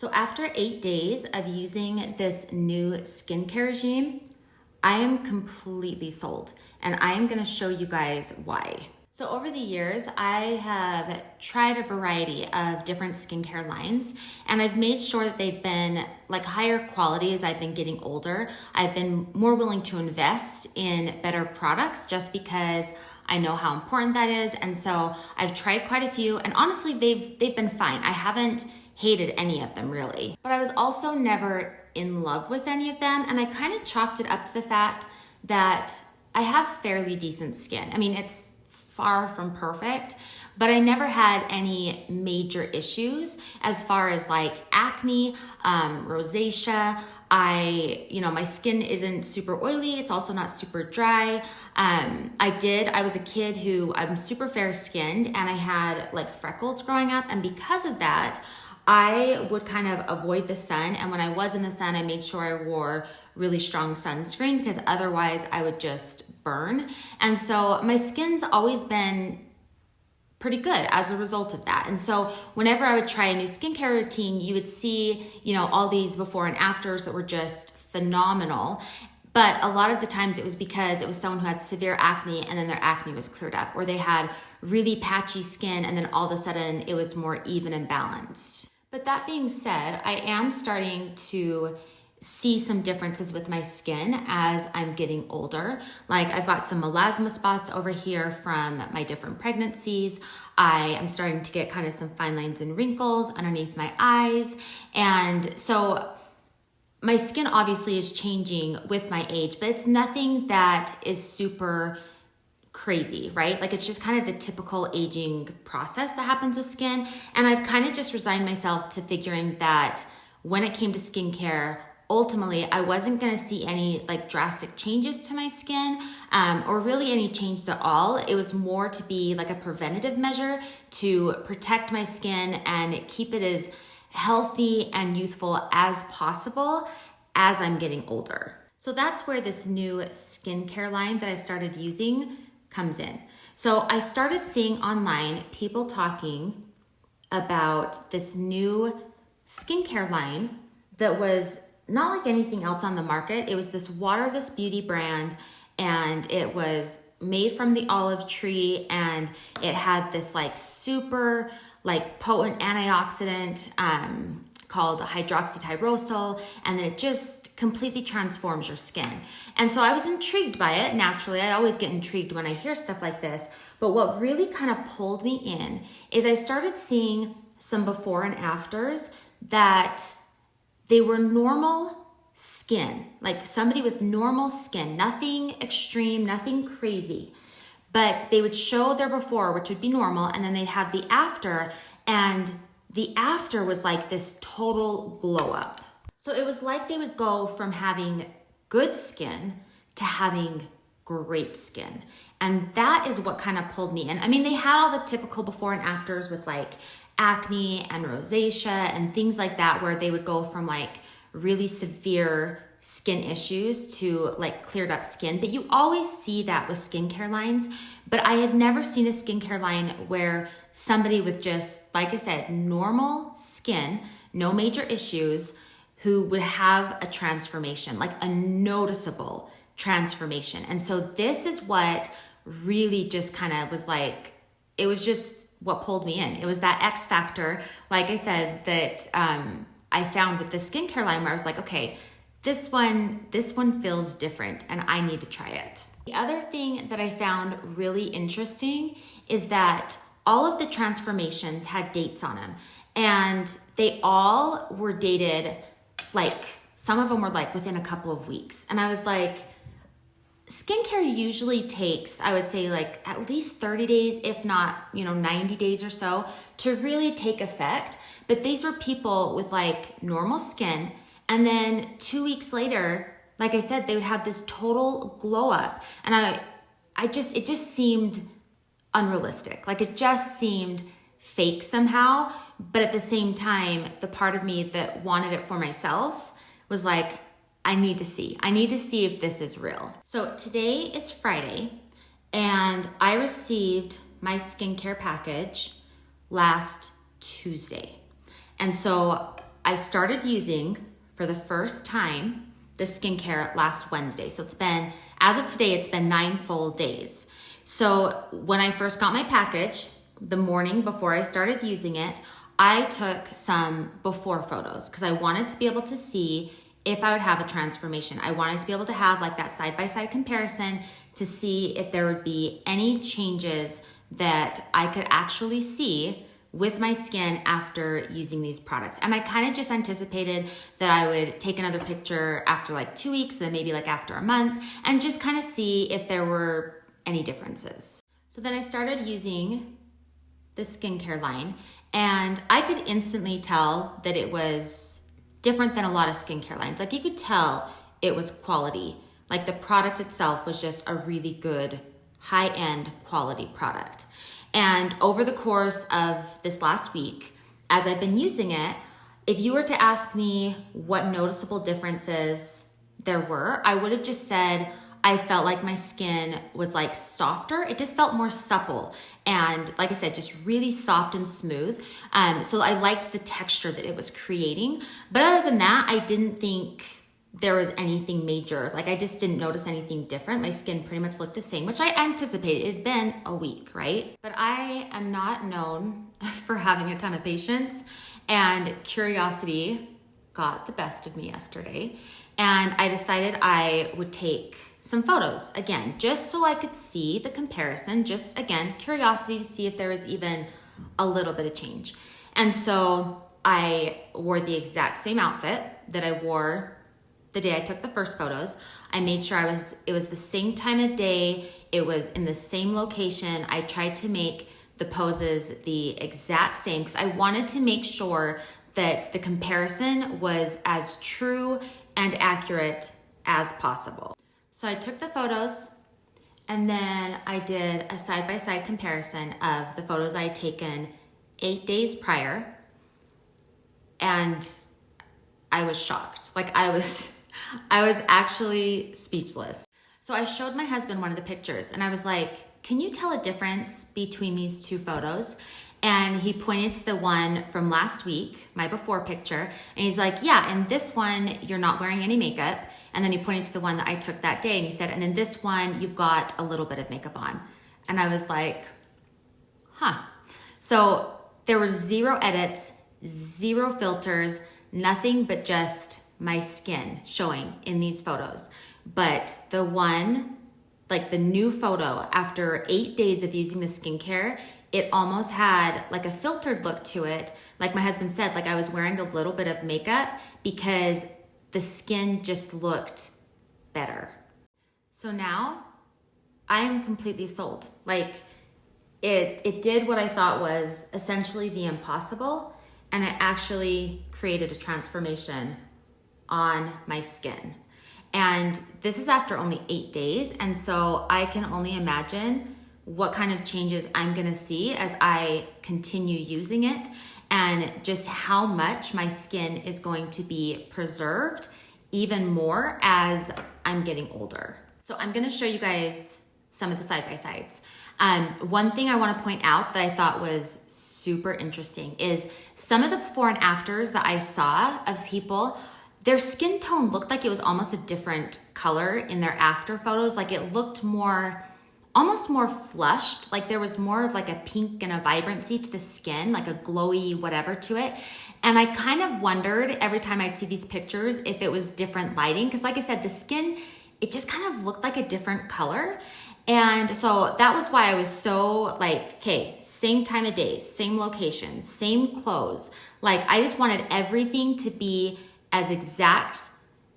So after 8 days of using this new skincare regime, I am completely sold, and I am gonna show you guys why. So over the years, I have tried a variety of different skincare lines, and I've made sure that they've been like higher quality as I've been getting older. I've been more willing to invest in better products just because I know how important that is. And so I've tried quite a few, and honestly, they've been fine. I haven't hated any of them really. But I was also never in love with any of them, and I kind of chalked it up to the fact that I have fairly decent skin. I mean, it's far from perfect, but I never had any major issues as far as like acne, rosacea. My skin isn't super oily. It's also not super dry. I was a kid who I'm super fair skinned, and I had like freckles growing up. And because of that, I would kind of avoid the sun. And when I was in the sun, I made sure I wore really strong sunscreen because otherwise I would just burn. And so my skin's always been pretty good as a result of that. And so whenever I would try a new skincare routine, you would see, all these before and afters that were just phenomenal. But a lot of the times it was because it was someone who had severe acne and then their acne was cleared up, or they had really patchy skin and then all of a sudden it was more even and balanced. But that being said, I am starting to see some differences with my skin as I'm getting older. Like I've got some melasma spots over here from my different pregnancies. I am starting to get kind of some fine lines and wrinkles underneath my eyes. And so my skin obviously is changing with my age, but it's nothing that is super crazy, right? Like it's just kind of the typical aging process that happens with skin. And I've kind of just resigned myself to figuring that when it came to skincare, ultimately, I wasn't gonna see any like drastic changes to my skin or really any changes at all. It was more to be like a preventative measure to protect my skin and keep it as healthy and youthful as possible as I'm getting older. So that's where this new skincare line that I've started using comes in. So I started seeing online people talking about this new skincare line that was not like anything else on the market. It was this waterless beauty brand, and it was made from the olive tree, and it had this like super like potent antioxidant called hydroxytyrosol, and then it just completely transforms your skin. And so I was intrigued by it. Naturally, I always get intrigued when I hear stuff like this. But what really kind of pulled me in is I started seeing some before and afters that they were normal skin, like somebody with normal skin, nothing extreme, nothing crazy. But they would show their before, which would be normal, and then they'd have the after, and the after was like this total glow up. So it was like they would go from having good skin to having great skin. And that is what kind of pulled me in. I mean, they had all the typical before and afters with like acne and rosacea and things like that, where they would go from like really severe skin issues to like cleared up skin. But you always see that with skincare lines. But I had never seen a skincare line where somebody with just, like I said, normal skin, no major issues, who would have a transformation, like a noticeable transformation. And so this is what really just kind of was like, it was just what pulled me in. It was that X factor, like I said, that I found with the skincare line, where I was like, okay, this one feels different and I need to try it. The other thing that I found really interesting is that all of the transformations had dates on them, and they all were dated, like some of them were like within a couple of weeks. And I was like, skincare usually takes, I would say, like at least 30 days, if not, 90 days or so to really take effect. But these were people with like normal skin, and then 2 weeks later, like I said, they would have this total glow up. And it just seemed unrealistic. Like it just seemed fake somehow. But at the same time, the part of me that wanted it for myself was like, I need to see if this is real. So today is Friday, and I received my skincare package last Tuesday. And so I started using for the first time the skincare last Wednesday. So it's been, as of today, it's been 9 full days. So when I first got my package, the morning before I started using it, I took some before photos because I wanted to be able to see if I would have a transformation. I wanted to be able to have like that side-by-side comparison to see if there would be any changes that I could actually see with my skin after using these products. And I kind of just anticipated that I would take another picture after like 2 weeks, then maybe like after a month, and just kind of see if there were any differences. So then I started using the skincare line, and I could instantly tell that it was different than a lot of skincare lines. Like you could tell it was quality. Like the product itself was just a really good high-end quality product. And over the course of this last week, as I've been using it, if you were to ask me what noticeable differences there were, I would have just said I felt like my skin was like softer. It just felt more supple. And like I said, just really soft and smooth. So I liked the texture that it was creating. But other than that, I didn't think there was anything major. Like I just didn't notice anything different. My skin pretty much looked the same, which I anticipated. It had been a week, right? But I am not known for having a ton of patience, and curiosity got the best of me yesterday. And I decided I would take some photos again, just so I could see the comparison, just again, curiosity to see if there was even a little bit of change. And so I wore the exact same outfit that I wore the day I took the first photos. I made sure it was the same time of day, it was in the same location. I tried to make the poses the exact same because I wanted to make sure that the comparison was as true and accurate as possible. So I took the photos, and then I did a side-by-side comparison of the photos I had taken 8 days prior, and I was shocked. Like I was actually speechless. So I showed my husband one of the pictures, and I was like, can you tell a difference between these two photos? And he pointed to the one from last week, my before picture, and he's like, yeah, in this one, you're not wearing any makeup. And then he pointed to the one that I took that day, and he said, and in this one, you've got a little bit of makeup on. And I was like, huh. So there were 0 edits, 0 filters, nothing but just my skin showing in these photos. But the one, like the new photo after 8 days of using the skincare, it almost had like a filtered look to it. Like my husband said, like I was wearing a little bit of makeup because the skin just looked better. So now I am completely sold. Like it did what I thought was essentially the impossible, and it actually created a transformation on my skin. And this is after only 8 days. And so I can only imagine what kind of changes I'm gonna see as I continue using it, and just how much my skin is going to be preserved even more as I'm getting older. So I'm gonna show you guys some of the side-by-sides. One thing I wanna point out that I thought was super interesting is some of the before and afters that I saw of people, their skin tone looked like it was almost a different color in their after photos. Like it looked more, almost more flushed. Like there was more of like a pink and a vibrancy to the skin, like a glowy whatever to it. And I kind of wondered every time I'd see these pictures if it was different lighting. Because like I said, the skin, it just kind of looked like a different color. And so that was why I was so like, okay, same time of day, same location, same clothes. Like I just wanted everything to be as exact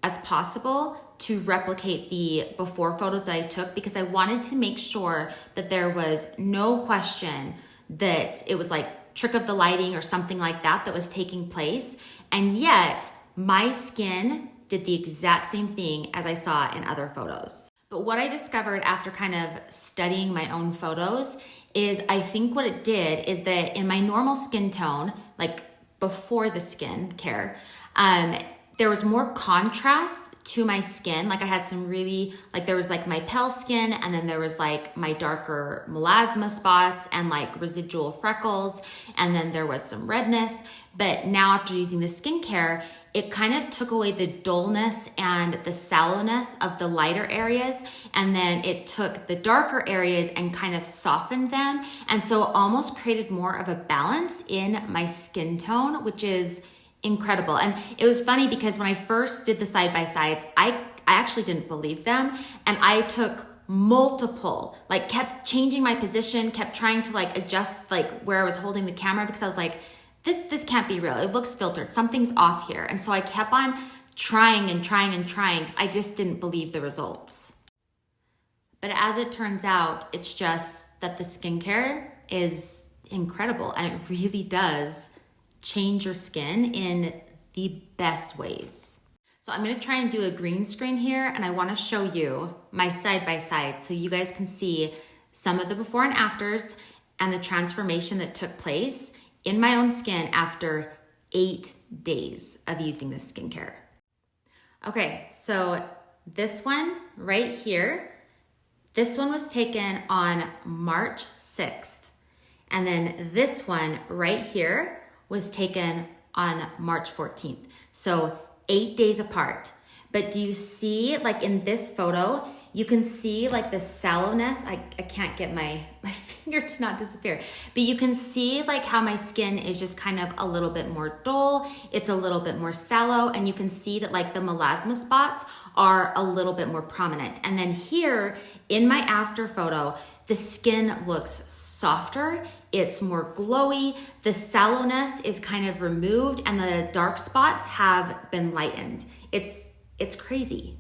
as possible to replicate the before photos that I took, because I wanted to make sure that there was no question that it was like trick of the lighting or something like that that was taking place. And yet my skin did the exact same thing as I saw in other photos. But what I discovered after kind of studying my own photos is I think what it did is that in my normal skin tone, like before the skin care, there was more contrast to my skin. Like I had some really, like there was like my pale skin, and then there was like my darker melasma spots and like residual freckles, and then there was some redness. But now after using the skincare, it kind of took away the dullness and the sallowness of the lighter areas, and then it took the darker areas and kind of softened them, and so it almost created more of a balance in my skin tone, which is incredible. And it was funny because when I first did the side-by-sides, I actually didn't believe them, and I took multiple, like kept changing my position, kept trying to like adjust like where I was holding the camera, because I was like, this can't be real. It looks filtered. Something's off here. And so I kept on trying and trying and trying because I just didn't believe the results. But as it turns out, it's just that the skincare is incredible, and it really does change your skin in the best ways. So I'm gonna try and do a green screen here, and I wanna show you my side-by-side so you guys can see some of the before and afters and the transformation that took place in my own skin after 8 days of using this skincare. Okay, so this one right here, this one was taken on March 6th. And then this one right here was taken on March 14th. So 8 days apart. But do you see, like in this photo, you can see like the sallowness. I can't get my finger to not disappear. But you can see like how my skin is just kind of a little bit more dull. It's a little bit more sallow. And you can see that like the melasma spots are a little bit more prominent. And then here in my after photo, the skin looks softer. It's more glowy. The sallowness is kind of removed, and the dark spots have been lightened. It's crazy.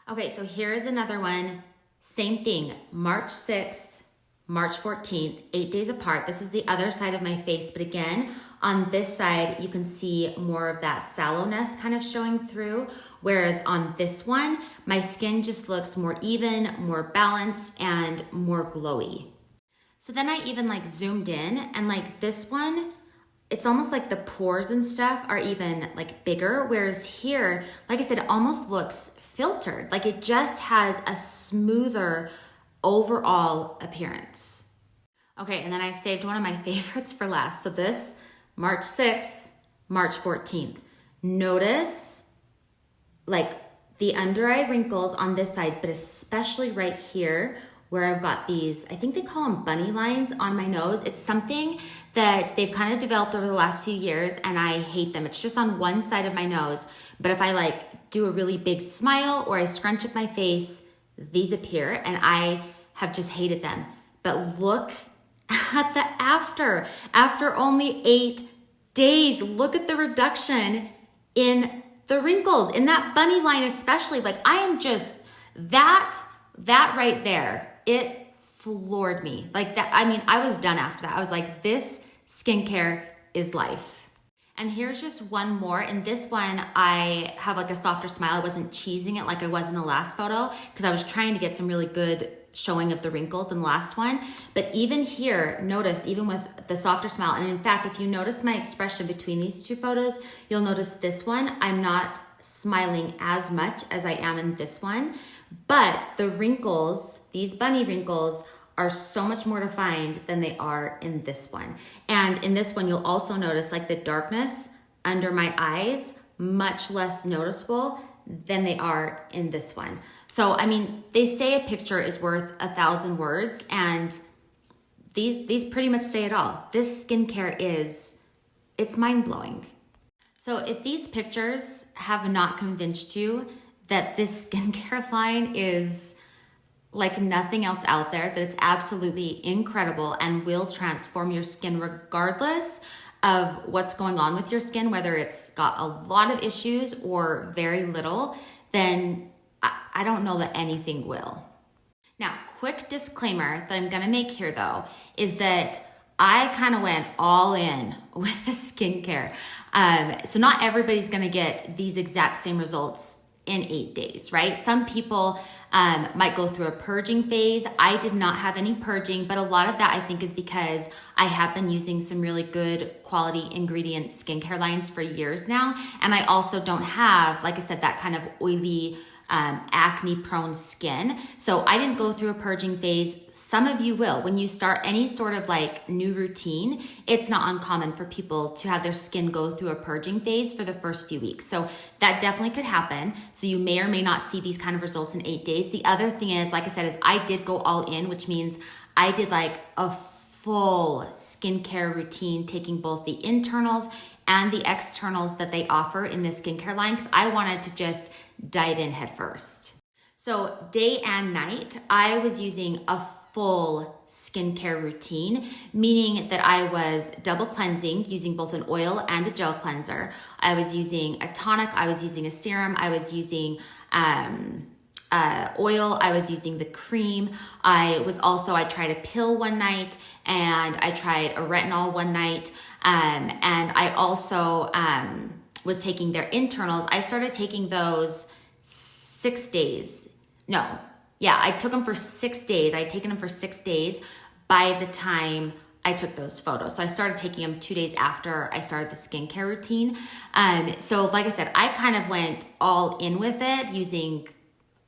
Okay, so here's another one. Same thing, March 6th, March 14th, 8 days apart. This is the other side of my face, but again, on this side, you can see more of that sallowness kind of showing through, whereas on this one, my skin just looks more even, more balanced, and more glowy. So then I even like zoomed in, and like this one, it's almost like the pores and stuff are even like bigger, whereas here, like I said, it almost looks filtered. Like it just has a smoother overall appearance. Okay, and then I've saved one of my favorites for last. So this, March 6th, March 14th. Notice like the under eye wrinkles on this side, but especially right here where I've got these, I think they call them bunny lines on my nose. It's something that they've kind of developed over the last few years, and I hate them. It's just on one side of my nose, but if I like do a really big smile or I scrunch up my face, these appear, and I have just hated them. But look at the after only 8 days. Look at the reduction in the wrinkles, in that bunny line especially. Like I am just, that right there, it floored me. Like that, I mean, I was done after that. I was like, this skincare is life. And here's just one more. In this one, I have like a softer smile. I wasn't cheesing it like I was in the last photo because I was trying to get some really good showing of the wrinkles in the last one. But even here, notice, even with the softer smile, and in fact, if you notice my expression between these two photos, you'll notice this one, I'm not smiling as much as I am in this one. But the wrinkles, these bunny wrinkles, are so much more defined than they are in this one. And in this one, you'll also notice like the darkness under my eyes, much less noticeable than they are in this one. So, I mean, they say a picture is worth 1,000 words, and these pretty much say it all. This skincare it's mind-blowing. So if these pictures have not convinced you that this skincare line is like nothing else out there, that it's absolutely incredible and will transform your skin regardless of what's going on with your skin, whether it's got a lot of issues or very little, then I don't know that anything will. Now, quick disclaimer that I'm gonna make here though, is that I kind of went all in with the skincare. So not everybody's gonna get these exact same results in 8 days, right? Some people might go through a purging phase. I did not have any purging, but a lot of that I think is because I have been using some really good quality ingredient skincare lines for years now. And I also don't have, like I said, that kind of oily, acne prone skin. So I didn't go through a purging phase. Some of you will. When you start any sort of like new routine, it's not uncommon for people to have their skin go through a purging phase for the first few weeks. So that definitely could happen. So you may or may not see these kind of results in 8 days. The other thing is, like I said, is I did go all in, which means I did like a full skincare routine, taking both the internals and the externals that they offer in this skincare line, because I wanted to just dive in head first. So day and night, I was using a full skincare routine, meaning that I was double cleansing using both an oil and a gel cleanser. I was using a tonic, I was using a serum, I was using oil, I was using the cream. I tried a pill one night, and I tried a retinol one night. And I also was taking their internals. I started taking those 6 days. I took them for 6 days. I had taken them for 6 days by the time I took those photos. So I started taking them 2 days after I started the skincare routine. So like I said, I kind of went all in with it, using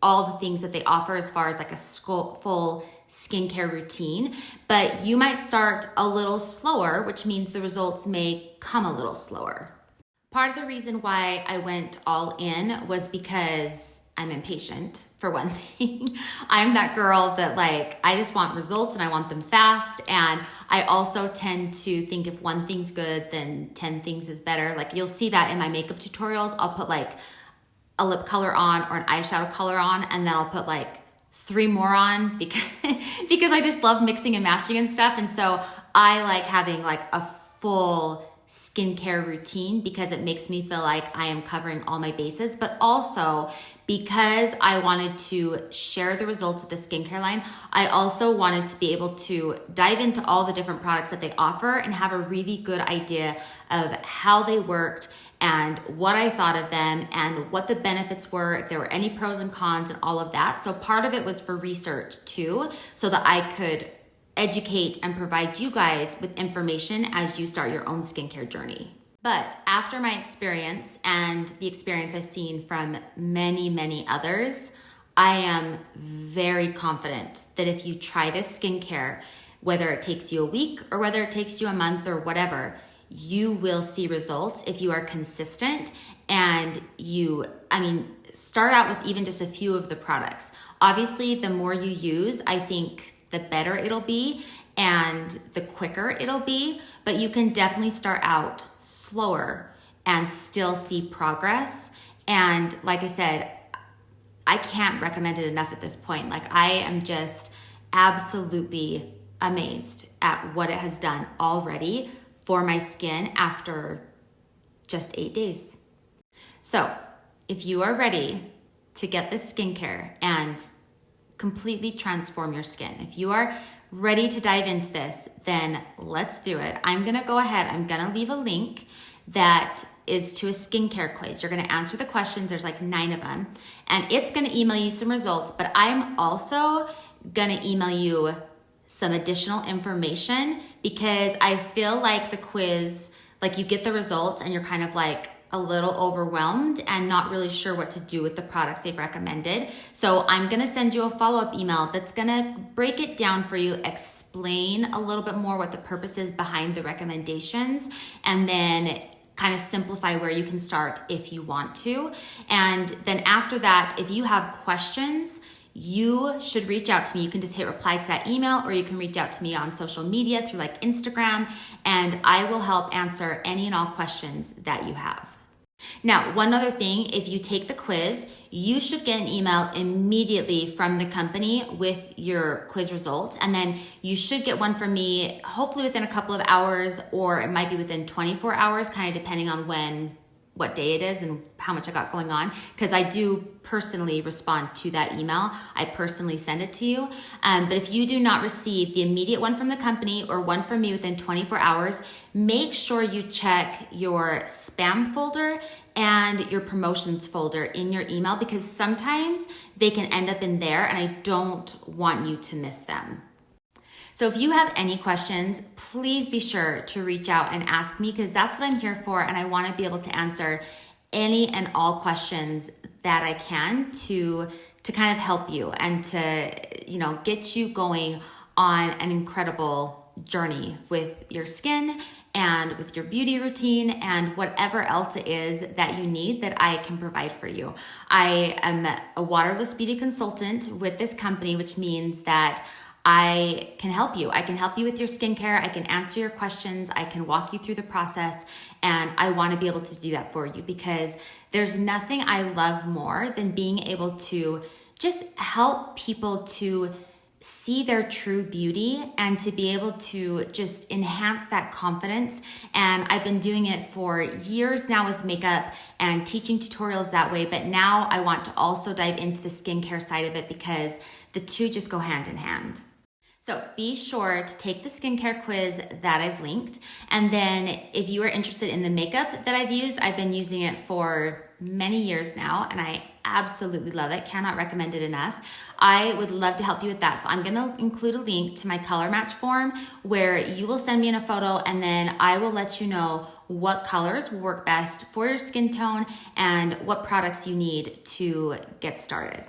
all the things that they offer as far as like a full skincare routine. But you might start a little slower, which means the results may come a little slower. Part of the reason why I went all in was because I'm impatient, for one thing. I'm that girl that like, I just want results and I want them fast. And I also tend to think if one thing's good, then 10 things is better. Like you'll see that in my makeup tutorials. I'll put like a lip color on or an eyeshadow color on, and then I'll put like 3 more on because I just love mixing and matching and stuff. And so I like having like a full skincare routine because it makes me feel like I am covering all my bases, but also because I wanted to share the results of the skincare line, I also wanted to be able to dive into all the different products that they offer and have a really good idea of how they worked and what I thought of them and what the benefits were, if there were any pros and cons and all of that. So part of it was for research too, so that I could educate and provide you guys with information as you start your own skincare journey. But after my experience and the experience I've seen from many, many others, I am very confident that if you try this skincare, whether it takes you a week or whether it takes you a month or whatever, you will see results if you are consistent and start out with even just a few of the products. Obviously, the more you use, I think the better it'll be and the quicker it'll be, but you can definitely start out slower and still see progress. And like I said, I can't recommend it enough at this point. Like I am just absolutely amazed at what it has done already for my skin after just 8 days. So if you are ready to get this skincare and completely transform your skin, if you are ready to dive into this, then let's do it. I'm gonna go ahead, I'm gonna leave a link that is to a skincare quiz. You're gonna answer the questions, there's like 9 of them, and it's gonna email you some results, but I'm also gonna email you some additional information because I feel like the quiz, like you get the results and you're kind of like a little overwhelmed and not really sure what to do with the products they've recommended. So I'm gonna send you a follow-up email that's gonna break it down for you, explain a little bit more what the purpose is behind the recommendations, and then kind of simplify where you can start if you want to. And then after that, if you have questions, you should reach out to me. You can just hit reply to that email, or you can reach out to me on social media through like Instagram, and I will help answer any and all questions that you have. Now, one other thing, if you take the quiz, you should get an email immediately from the company with your quiz results. And then you should get one from me, hopefully within a couple of hours, or it might be within 24 hours, kind of depending on when what day it is and how much I got going on, because I do personally respond to that email. I personally send it to you. But if you do not receive the immediate one from the company or one from me within 24 hours, make sure you check your spam folder and your promotions folder in your email, because sometimes they can end up in there and I don't want you to miss them. So if you have any questions, please be sure to reach out and ask me, because that's what I'm here for, and I want to be able to answer any and all questions that I can to kind of help you and to, get you going on an incredible journey with your skin and with your beauty routine and whatever else it is that you need that I can provide for you. I am a waterless beauty consultant with this company, which means that I can help you. I can help you with your skincare. I can answer your questions. I can walk you through the process. And I want to be able to do that for you, because there's nothing I love more than being able to just help people to see their true beauty and to be able to just enhance that confidence. And I've been doing it for years now with makeup and teaching tutorials that way. But now I want to also dive into the skincare side of it, because the two just go hand in hand. So be sure to take the skincare quiz that I've linked. And then if you are interested in the makeup that I've used, I've been using it for many years now, and I absolutely love it. Cannot recommend it enough. I would love to help you with that. So I'm gonna include a link to my color match form where you will send me in a photo, and then I will let you know what colors will work best for your skin tone and what products you need to get started.